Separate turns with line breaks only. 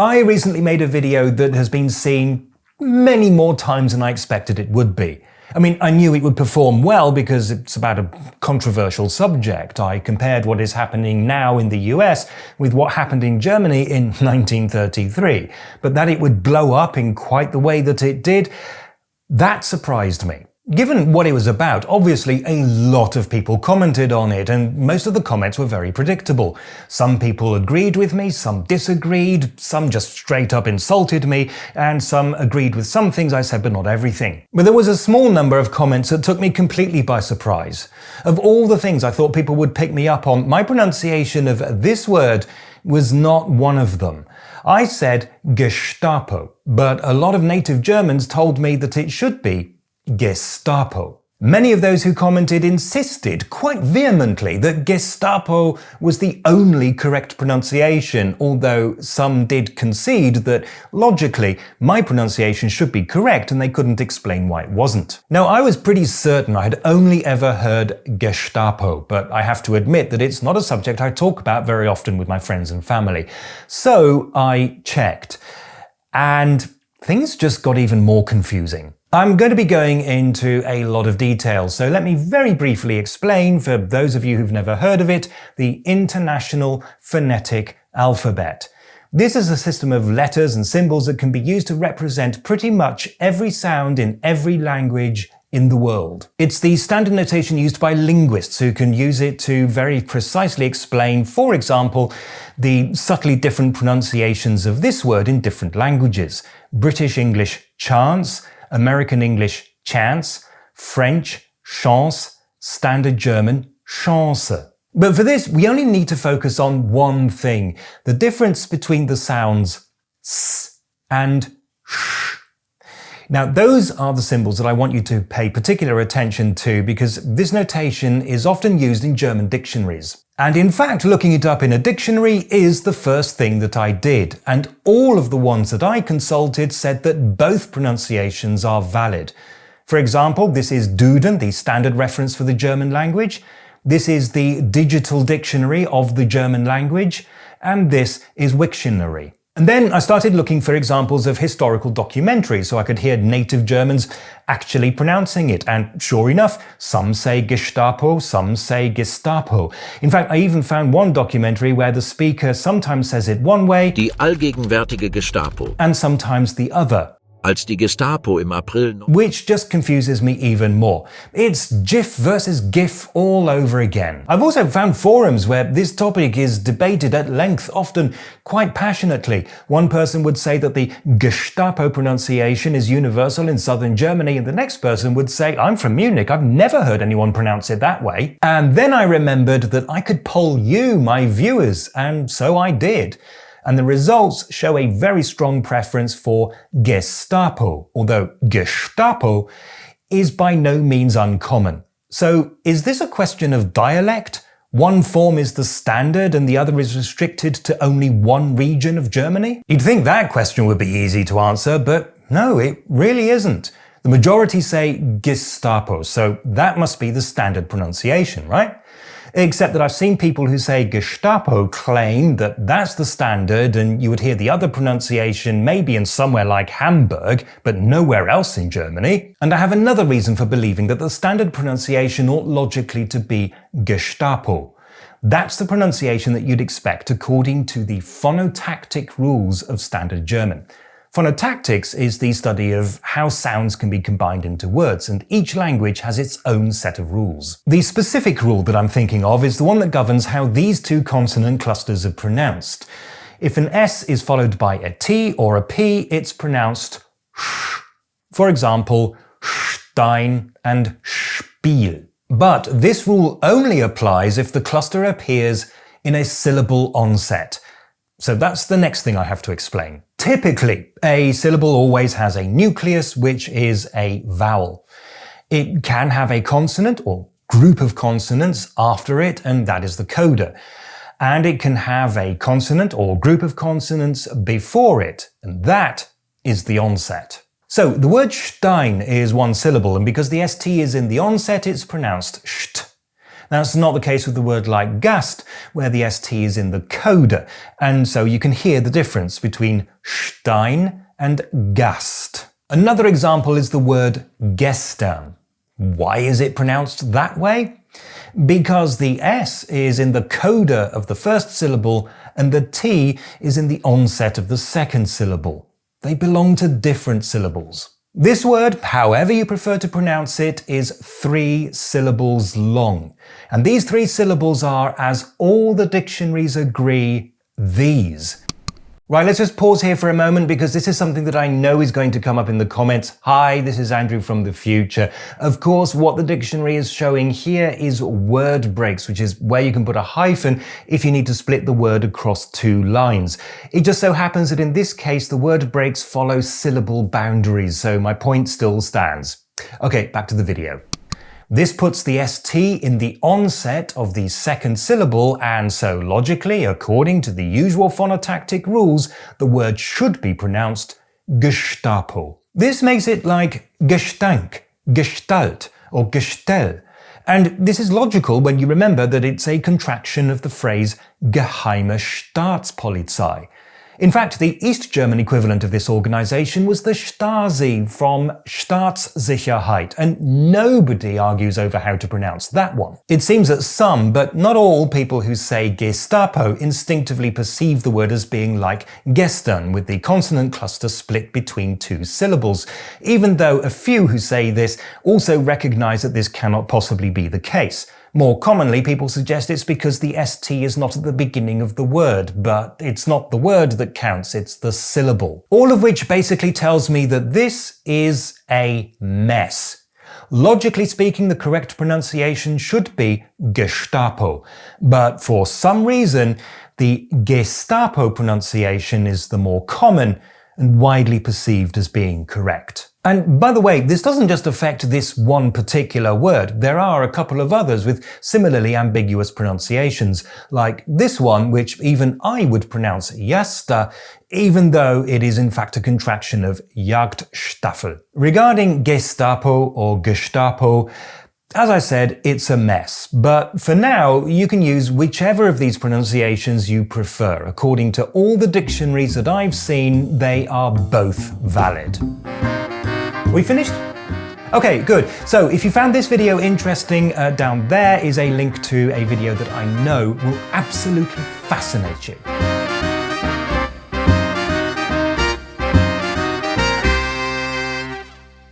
I recently made a video that has been seen many more times than I expected it would be. I mean, I knew it would perform well because it's about a controversial subject. I compared what is happening now in the US with what happened in Germany in 1933. But that it would blow up in quite the way that it did, that surprised me. Given what it was about, obviously a lot of people commented on it, and most of the comments were very predictable. Some people agreed with me, some disagreed, some just straight up insulted me, and some agreed with some things I said but not everything. But there was a small number of comments that took me completely by surprise. Of all the things I thought people would pick me up on, my pronunciation of this word was not one of them. I said Gestapo, but a lot of native Germans told me that it should be Gestapo. Many of those who commented insisted quite vehemently that Gestapo was the only correct pronunciation, although some did concede that, logically, my pronunciation should be correct and they couldn't explain why it wasn't. Now, I was pretty certain I had only ever heard Gestapo, but I have to admit that it's not a subject I talk about very often with my friends and family. So I checked, and things just got even more confusing. I'm going to be going into a lot of detail, so let me very briefly explain, for those of you who've never heard of it, the International Phonetic Alphabet. This is a system of letters and symbols that can be used to represent pretty much every sound in every language in the world. It's the standard notation used by linguists who can use it to very precisely explain, for example, the subtly different pronunciations of this word in different languages. British English chance, American English chance, French chance, Standard German chance. But for this, we only need to focus on one thing, the difference between the sounds s and sh. Now, those are the symbols that I want you to pay particular attention to because this notation is often used in German dictionaries. And in fact, looking it up in a dictionary is the first thing that I did, and all of the ones that I consulted said that both pronunciations are valid. For example, this is Duden, the standard reference for the German language. This is the digital dictionary of the German language, and this is Wiktionary. And then I started looking for examples of historical documentaries so I could hear native Germans actually pronouncing it. And sure enough, some say Gestapo, some say Gestapo. In fact, I even found one documentary where the speaker sometimes says it one way,
Die allgegenwärtige Gestapo,
and sometimes the other.
Als die Gestapo im April,
Which just confuses me even more. It's GIF versus GIF all over again. I've also found forums where this topic is debated at length, often quite passionately. One person would say that the Gestapo pronunciation is universal in southern Germany, and the next person would say, I'm from Munich, I've never heard anyone pronounce it that way. And then I remembered that I could poll you, my viewers, and so I did. And the results show a very strong preference for Gestapo, although Gestapo is by no means uncommon. So is this a question of dialect? One form is the standard and the other is restricted to only one region of Germany? You'd think that question would be easy to answer, but no, it really isn't. The majority say Gestapo, so that must be the standard pronunciation, right? Except that I've seen people who say Gestapo claim that that's the standard, and you would hear the other pronunciation maybe in somewhere like Hamburg, but nowhere else in Germany. And I have another reason for believing that the standard pronunciation ought logically to be Gestapo. That's the pronunciation that you'd expect according to the phonotactic rules of Standard German. Phonotactics is the study of how sounds can be combined into words, and each language has its own set of rules. The specific rule that I'm thinking of is the one that governs how these two consonant clusters are pronounced. If an S is followed by a T or a P, it's pronounced sh. For example, Stein and Spiel. But this rule only applies if the cluster appears in a syllable onset. So that's the next thing I have to explain. Typically, a syllable always has a nucleus, which is a vowel. It can have a consonant or group of consonants after it, and that is the coda. And it can have a consonant or group of consonants before it, and that is the onset. So the word Stein is one syllable, and because the ST is in the onset, it's pronounced sht. That's not the case with the word like Gast, where the ST is in the coda, and so you can hear the difference between Stein and Gast. Another example is the word gestern. Why is it pronounced that way? Because the S is in the coda of the first syllable and the T is in the onset of the second syllable. They belong to different syllables. This word, however you prefer to pronounce it, is 3 syllables long. And these 3 syllables are, as all the dictionaries agree, these. Right, let's just pause here for a moment because this is something that I know is going to come up in the comments. Hi, this is Andrew from the future. Of course, what the dictionary is showing here is word breaks, which is where you can put a hyphen if you need to split the word across 2 lines. It just so happens that in this case, the word breaks follow syllable boundaries, so my point still stands. Okay, back to the video. This puts the ST in the onset of the second syllable, and so logically, according to the usual phonotactic rules, the word should be pronounced Gestapo. This makes it like Gestank, Gestalt, or Gestell. And this is logical when you remember that it's a contraction of the phrase Geheime Staatspolizei. In fact, the East German equivalent of this organization was the Stasi from Staatssicherheit, and nobody argues over how to pronounce that one. It seems that some, but not all, people who say Gestapo instinctively perceive the word as being like gestern, with the consonant cluster split between 2 syllables, even though a few who say this also recognize that this cannot possibly be the case. More commonly, people suggest it's because the ST is not at the beginning of the word, but it's not the word that counts, it's the syllable. All of which basically tells me that this is a mess. Logically speaking, the correct pronunciation should be Gestapo, but for some reason, the Gestapo pronunciation is the more common and widely perceived as being correct. And by the way, this doesn't just affect this one particular word. There are a couple of others with similarly ambiguous pronunciations, like this one, which even I would pronounce Jasta, even though it is in fact a contraction of Jagdstaffel. Regarding Gestapo or Gestapo, as I said, it's a mess, but for now you can use whichever of these pronunciations you prefer. According to all the dictionaries that I've seen, they are both valid. We finished? Okay, good. So if you found this video interesting, down there is a link to a video that I know will absolutely fascinate you.